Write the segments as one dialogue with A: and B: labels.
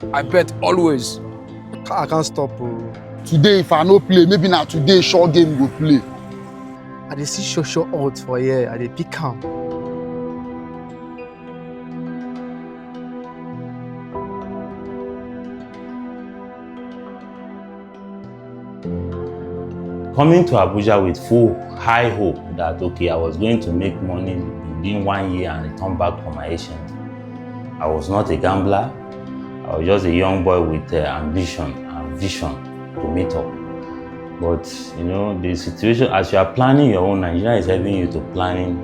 A: I bet always.
B: I can't stop.
C: Today, if I no play, maybe now today short game go play.
B: I dey see social odds for here. I dey pick am.
D: Coming to Abuja with full high hope that okay, I was going to make money within 1 year and return back for my agent. I was not a gambler. I was just a young boy with ambition and vision to meet up. But you know, the situation as you are planning your own, Nigeria is helping you to planning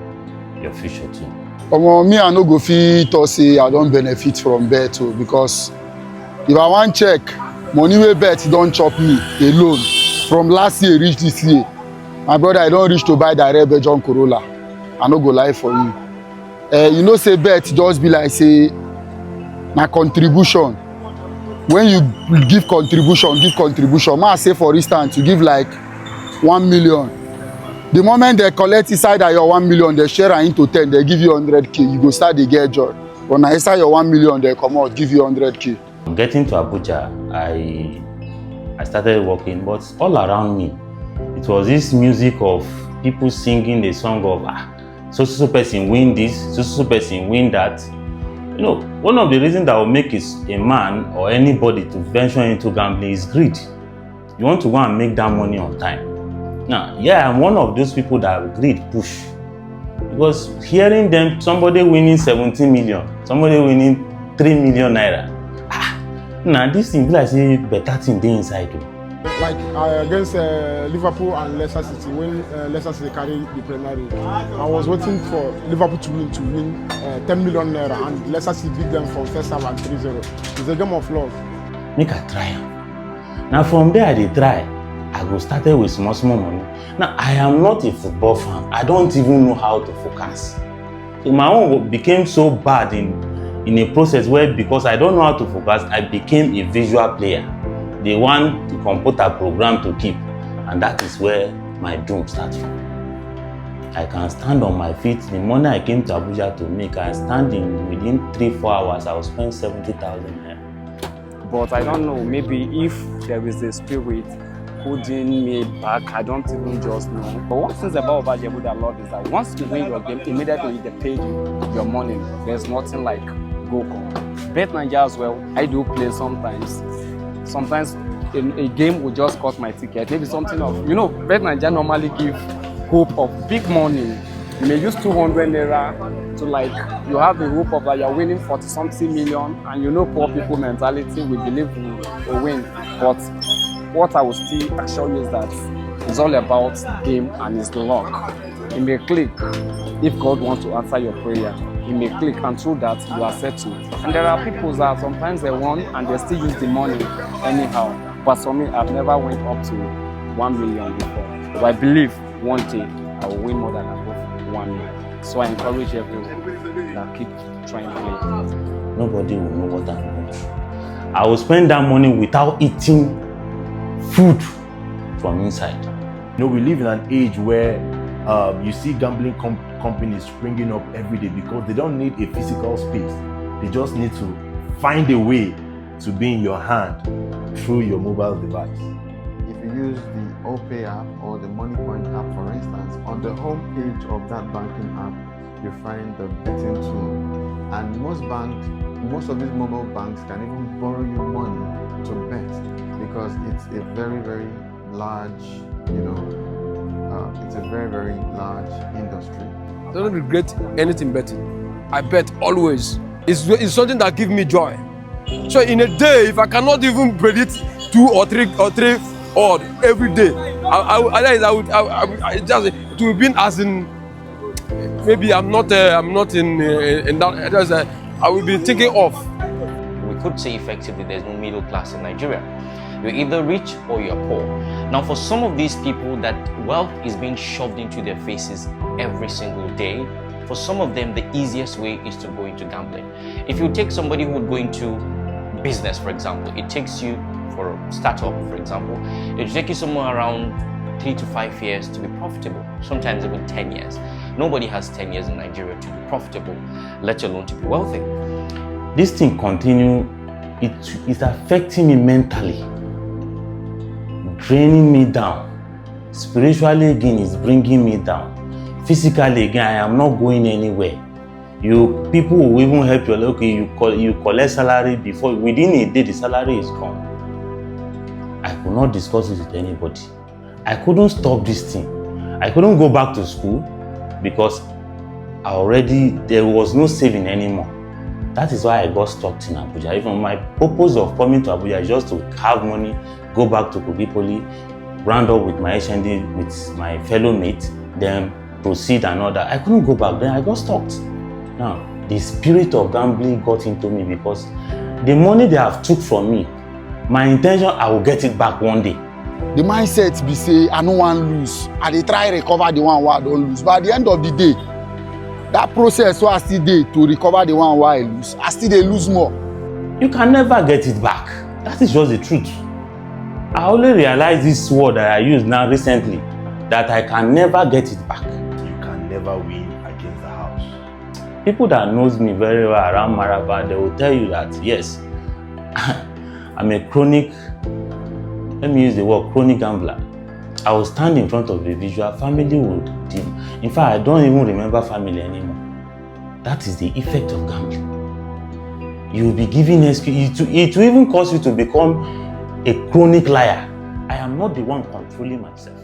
D: your future too.
C: Me, I no go fit talk say I don't benefit from bet too, because if I want check, money wey bet don't chop me alone from last year reach this year. My brother, I don't reach to buy direct Belgian Corolla. I no go lie for you. You know, say bet just be like say na contribution. When you give contribution. Ma say for instance, you give like 1 million. The moment they collect inside of your 1 million, they share it into 10, they give you 100K. You go start to get joy. But now inside your 1 million, they come out, give you 100K.
D: Getting to Abuja, I started working, but all around me, it was this music of people singing the song of so person win this, so person win that. You know, one of the reasons that will make a man or anybody to venture into gambling is greed. You want to go and make that money on time. Now, yeah, I'm one of those people that greed push. Because hearing them, somebody winning 17 million, somebody winning 3 million naira. Now this thing be like say better thing dey inside too.
E: Like against Liverpool and Leicester City, when Leicester City carried the Premier League, I was waiting for Liverpool to win 10 million naira, and Leicester City beat them for first half and 3-0. It's a game of love.
D: Make I try am. Now from there I dey try. I go started with small money. Now I am not a football fan. I don't even know how to focus. So my own became so bad in a process where, because I don't know how to focus, I became a visual player. They want the computer program to keep, and that is where my doom starts from. I can stand on my feet. The money I came to Abuja to make, I stand in within 3-4 hours, I will spend 70,000 naira.
F: But I don't know, maybe if there is a spirit holding me back, I don't even just know. But one thing about Obajebu that I love is that once you win your game, immediately they pay you your money. There's nothing like go come. Bet Naija as well, I do play sometimes. Sometimes a game will just cost my ticket. Maybe something of, you know, Bet Naija normally give hope of big money. You may use 200 naira to, like, you have the hope of that you're winning 40-something million, and you know poor people mentality, we believe we will win. But what I will still assure you is that it's all about the game and it's the luck. It may click if God wants to answer your prayer. It may click, and through that you are settled. And there are people that sometimes they won and they still use the money anyhow. But for me, I've never went up to 1 million before. But I believe one day I will win more than above 1 million. So I encourage everyone that keep trying to play.
D: Nobody will know what I'm going through. I will spend that money without eating food from inside.
G: You know, we live in an age where you see gambling companies springing up every day because they don't need a physical space. They just need to find a way to be in your hand through your mobile device.
H: If you use the OPay app or the MoneyPoint app, for instance, on the home page of that banking app, you find the betting tool. And most of these mobile banks can even borrow you money to bet, because it's a very, very large, it's a very, very large industry.
A: I don't regret anything betting. I bet always. It's something that gives me joy. So in a day, if I cannot even predict 2 or 3 odd every day, it will be as in, maybe I'm not in that. I will be thinking of.
I: We could say effectively there's no middle class in Nigeria. You're either rich or you're poor. Now, for some of these people, that wealth is being shoved into their faces every single day. For some of them, the easiest way is to go into gambling. If you take somebody who would go into business, for example, it takes you, for a startup, for example, it will take you somewhere around 3 to 5 years to be profitable, sometimes even 10 years. Nobody has 10 years in Nigeria to be profitable, let alone to be wealthy.
D: This thing continue it is affecting me mentally, draining me down. Spiritually again, it's bringing me down. Physically again, I am not going anywhere. People will even help you. Okay, you collect salary before within a day the salary is gone. I could not discuss it with anybody. I couldn't stop this thing. I couldn't go back to school because there was no saving anymore. That is why I got stuck in Abuja. Even my purpose of coming to Abuja is just to have money, go back to Kogi Poly, round up with my HND with my fellow mates, then proceed and all that. I couldn't go back. Then I got stuck. Now, the spirit of gambling got into me because the money they have took from me, my intention, I will get it back one day.
C: The mindset be say, I no wan lose. I dey try recover the one wey I don lose. But at the end of the day, that process wey I still dey to recover the one wey I lose, I still dey lose more.
D: You can never get it back. That is just the truth. I only realized this word that I use now recently, that I can never get it back.
G: You can never win against the house.
D: People that knows me very well around Maraba, they will tell you that yes, I'm a chronic, let me use the word chronic gambler. I will stand in front of the visual, family would dim. In fact, I don't even remember family anymore. That is the effect of gambling. You will be giving excuse. It will even cause you to become a chronic liar. I am not the one controlling myself.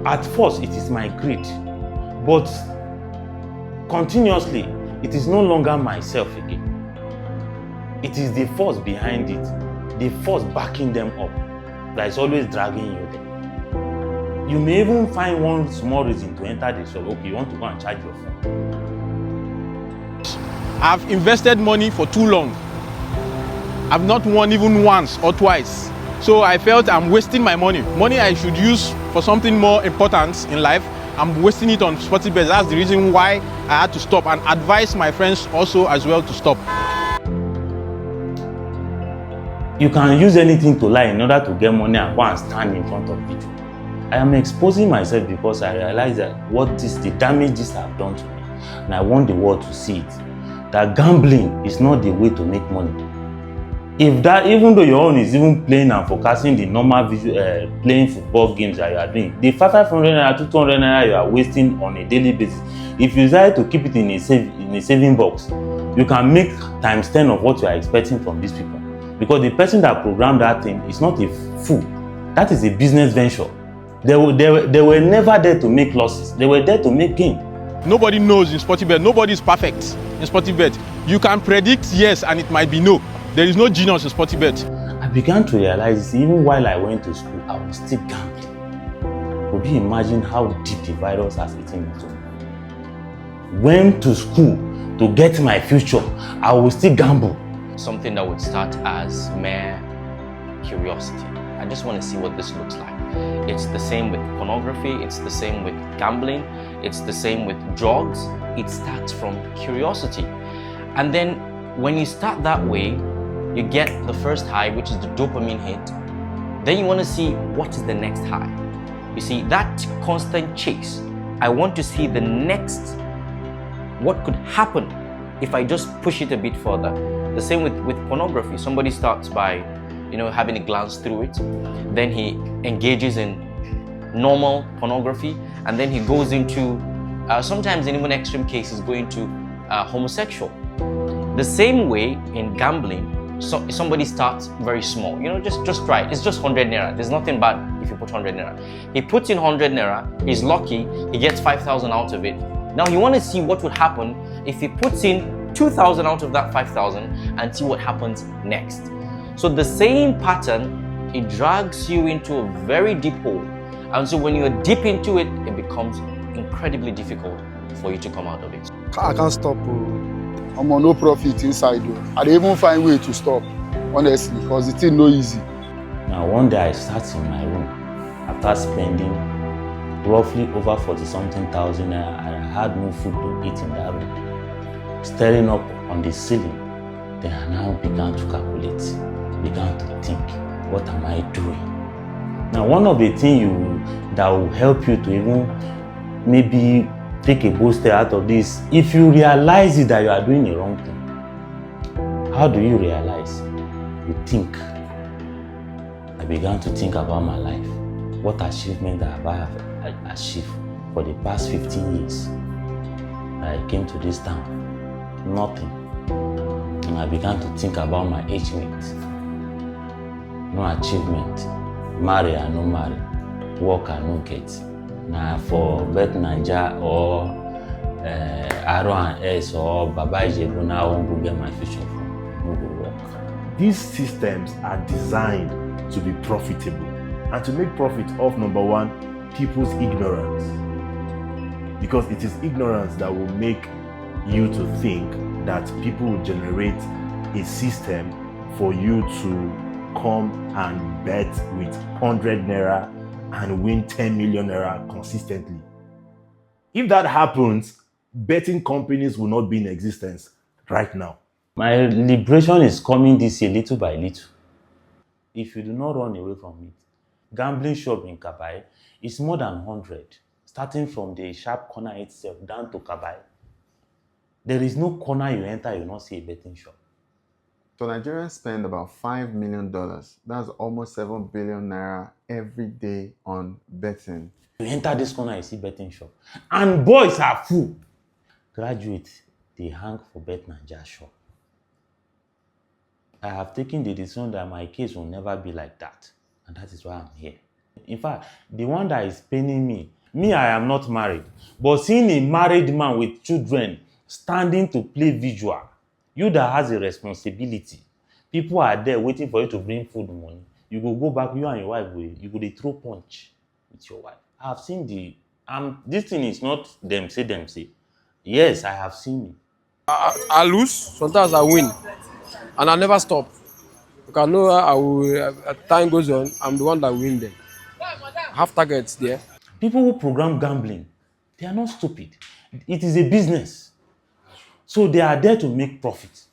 D: At first, it is my greed, but continuously, it is no longer myself again. It is the force behind it, the force backing them up, that is always dragging you there. You may even find one small reason to enter the shop. Okay, you want to go and charge your phone.
J: I've invested money for too long. I've not won even once or twice. So I felt I'm wasting my money. Money I should use for something more important in life, I'm wasting it on sporty bets. That's the reason why I had to stop and advise my friends also as well to stop.
D: You can use anything to lie in order to get money and go and stand in front of people. I am exposing myself because I realize that the damage this have done to me, and I want the world to see it. That gambling is not the way to make money. If that, even though your own is even playing and focusing the normal playing football games that you are doing, the 500 naira, 200 naira you are wasting on a daily basis, if you decide to keep it in a saving box, you can make times 10 of what you are expecting from these people. Because the person that programmed that thing is not a fool. That is a business venture. They were never there to make losses. They were there to make gain.
J: Nobody knows in sporty bet. Nobody is perfect in sporty bet. You can predict yes and it might be no. There is no genius in sporty bet.
D: I began to realize even while I went to school, I was still gambling. Could you imagine how deep the virus has eaten into me? Went to school to get my future. I will still gamble.
I: Something that would start as mere curiosity. I just want to see what this looks like. It's the same with pornography, it's the same with gambling, it's the same with drugs. It starts from curiosity. And then when you start that way, you get the first high, which is the dopamine hit. Then you want to see what is the next high. You see, that constant chase. I want to see the next, what could happen if I just push it a bit further. The same with pornography. Somebody starts by, having a glance through it. Then he engages in normal pornography, and then he goes into, sometimes in even extreme cases, going to homosexual. The same way in gambling, somebody starts very small. Just try it. It's just 100 naira. There's nothing bad if you put 100 naira. He puts in 100 naira. He's lucky. He gets 5,000 out of it. Now you want to see what would happen if he puts in 2,000 out of that 5,000 and see what happens next. So the same pattern, it drags you into a very deep hole. And so when you're deep into it, it becomes incredibly difficult for you to come out of it.
B: I can't stop.
C: I'm on no profit inside though. I don't even find way to stop, honestly, because the thing no easy.
D: Now one day I sat in my room after spending roughly over 40-something thousand naira. I had no food to eat in that room. Staring up on the ceiling, then I now began to calculate, began to think, what am I doing? Now one of the things that will help you to even maybe take a bold step out of this, if you realize that you are doing the wrong thing. How do you realize? you think. I began to think about my life. What achievement have I achieved for the past 15 years? I came to this town. Nothing. And I began to think about my age mate. No achievement. Marry or no marry. Work or no get. Now for Bet Naija or Aro and S or Baba Ijebu, now I won't go get my future from. No go work.
G: These systems are designed to be profitable and to make profit off, number one, people's ignorance. Because it is ignorance that will make you to think that people will generate a system for you to come and bet with 100 naira and win 10 million naira consistently. If that happens, betting companies will not be in existence right now.
D: My liberation is coming this year little by little. If you do not run away from it, gambling shop in Kabai is more than 100, starting from the sharp corner itself down to Kabai. There is no corner you enter, you will not see a betting shop.
H: So Nigerians spend about $5 million. That's almost 7 billion naira every day on betting.
D: You enter this corner, you see betting shop. And boys are full. Graduates, they hang for Bet Naija shop. I have taken the decision that my case will never be like that. And that is why I'm here. In fact, the one that is paining me, I am not married. But seeing a married man with children standing to play visual, you that has a responsibility, people are there waiting for you to bring food money. You go back, you and your wife, you go dey throw punch with your wife. I have seen this thing is not them say. Yes, I have seen it.
A: I lose, sometimes I win. And I never stop. Because I know I will, as time goes on, I'm the one that win them. I have targets there.
D: People who program gambling, they are not stupid. It is a business. So they are there to make profit.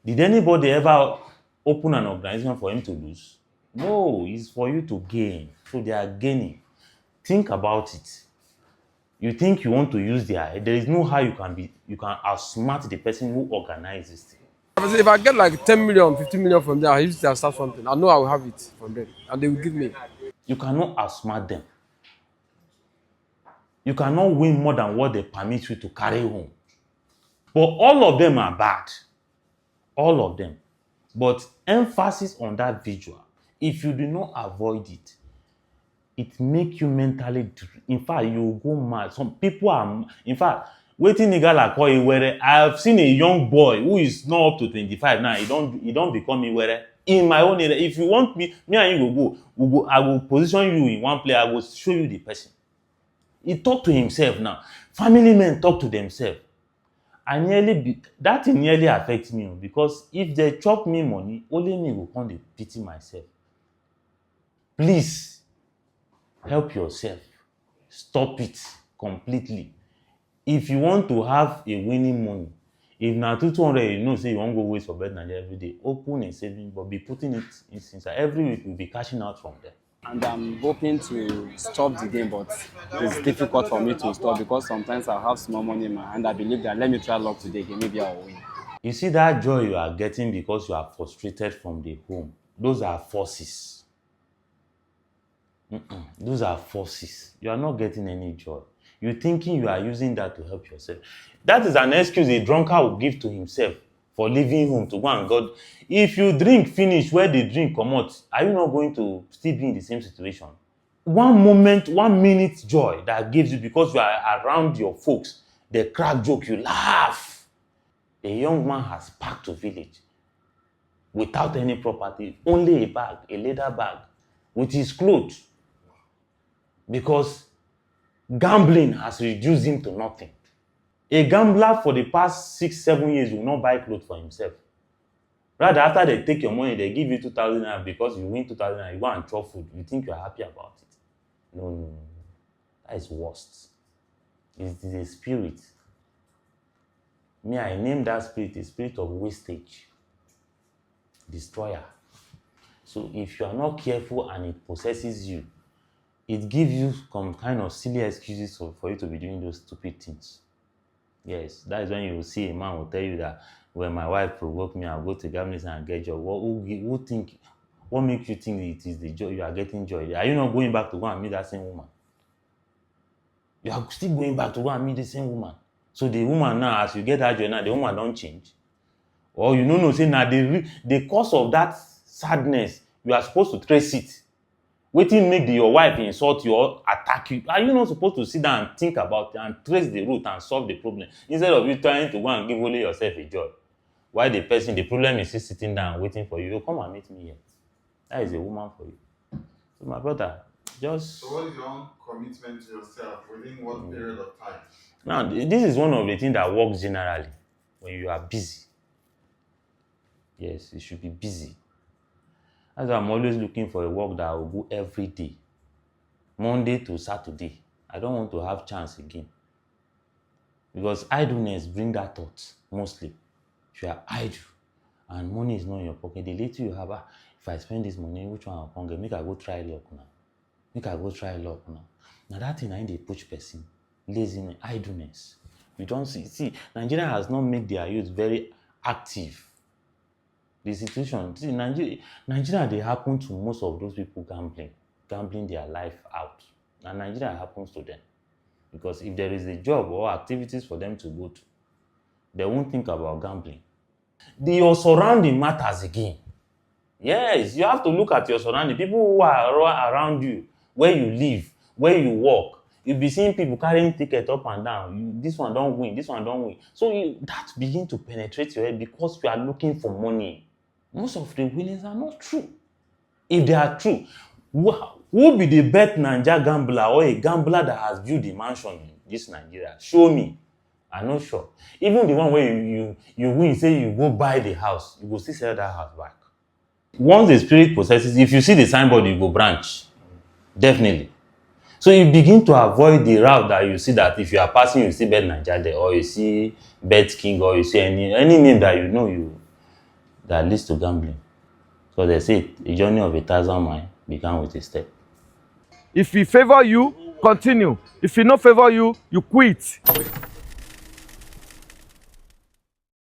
D: Did anybody ever open an organization for him to lose? No, it's for you to gain. So they are gaining. Think about it. You think you want to use their head. There is no how you can outsmart the person who organizes this thing.
A: If I get like 10 million, 15 million from there, I use it to start something. I know I will have it from them. And they will give me.
D: You cannot outsmart them. You cannot win more than what they permit you to carry home. But all of them are bad. All of them. But emphasis on that visual. If you do not avoid it, it make you mentally, in fact, you go mad. Some people are, in fact, waiting nigga like Iwere. I have seen a young boy who is not up to 25 now. He don't become Iwere. In my own area, if you want me and you go, I will position you in one place. I will show you the person. He talk to himself now. Family men talk to themselves. That thing nearly affects me because if they chop me money, only me will come to pity myself. Please help yourself. Stop it completely. If you want to have a winning money, if now 200, you know, say you won't go waste for Bet Naija every day, open a saving, but be putting it inside. Every week you'll be cashing out from there.
F: And I'm hoping to stop the game, but it's difficult for me to stop because sometimes I have small money in my hand. I believe that let me try luck today, maybe I'll win.
D: You see that joy you are getting because you are frustrated from the home. Those are forces. Those are forces. You are not getting any joy. You're thinking you are using that to help yourself. That is an excuse a drunkard will give to himself for leaving home to go and God. If you drink finish where the drink come out, are you not going to still be in the same situation? One moment, 1 minute joy that gives you because you are around your folks, they crack joke, you laugh. A young man has packed to village without any property, only a bag, a leather bag, with his clothes. Because gambling has reduced him to nothing. A gambler for the past 6-7 years will not buy clothes for himself. Rather, after they take your money, they give you 2,000 naira because you win 2,000 naira, you go and chop food. You think you are happy about it. No. That is worst. It is a spirit. Me, I name that spirit a spirit of wastage. Destroyer. So if you are not careful and it possesses you, it gives you some kind of silly excuses for you to be doing those stupid things. Yes, that is when you will see a man will tell you that when my wife provoke me, I'll go to gambling and get job. What makes you think it is the joy you are getting joy? Are you not going back to go and meet that same woman? You are still going back to go and meet the same woman. So the woman now, as you get that joy now, the woman don't change. Or you know, say now the cause of that sadness, you are supposed to trace it. Waiting make your wife insult you or attack you. Are you not supposed to sit down and think about it and trace the root and solve the problem instead of you trying to go and give only yourself a joy? Why the problem is still sitting down waiting for you? You come and meet me here. That is a woman for you. So my brother, just.
H: So what is your own commitment to yourself within what period of time?
D: Now, this is one of the things that works generally when you are busy. Yes, you should be busy. That's why I'm always looking for a work that I will do every day, Monday to Saturday. I don't want to have chance again. Because idleness brings that thought mostly. If you are idle and money is not in your pocket, the later you have, if I spend this money, which one I'll get? Make I go try luck now. Now that thing I need a push person. Laziness, idleness. You don't see, Nigeria has not made their youth very active. The situation, Nigeria, they happen to most of those people gambling their life out. And Nigeria happens to them. Because if there is a job or activities for them to go to, they won't think about gambling. Your surrounding matters again. Yes, you have to look at your surrounding. People who are around you, where you live, where you work. You'll be seeing people carrying tickets up and down. This one don't win, this one don't win. So that begin to penetrate your head because you are looking for money. Most of the winnings are not true. If they are true, who be the best Naija gambler or a gambler that has built a mansion in this Nigeria? Show me. I'm not sure. Even the one where you win, say you go buy the house, you go still sell that house back. Once the spirit possesses, if you see the signboard, you go branch. Definitely. So you begin to avoid the route that you see that if you are passing, you see Bet Naija there, or you see Bet King, or you see any name that you know that leads to gambling. So they say a journey of 1,000 miles began with a step.
A: If he favor you, continue. If he not favor you, you quit.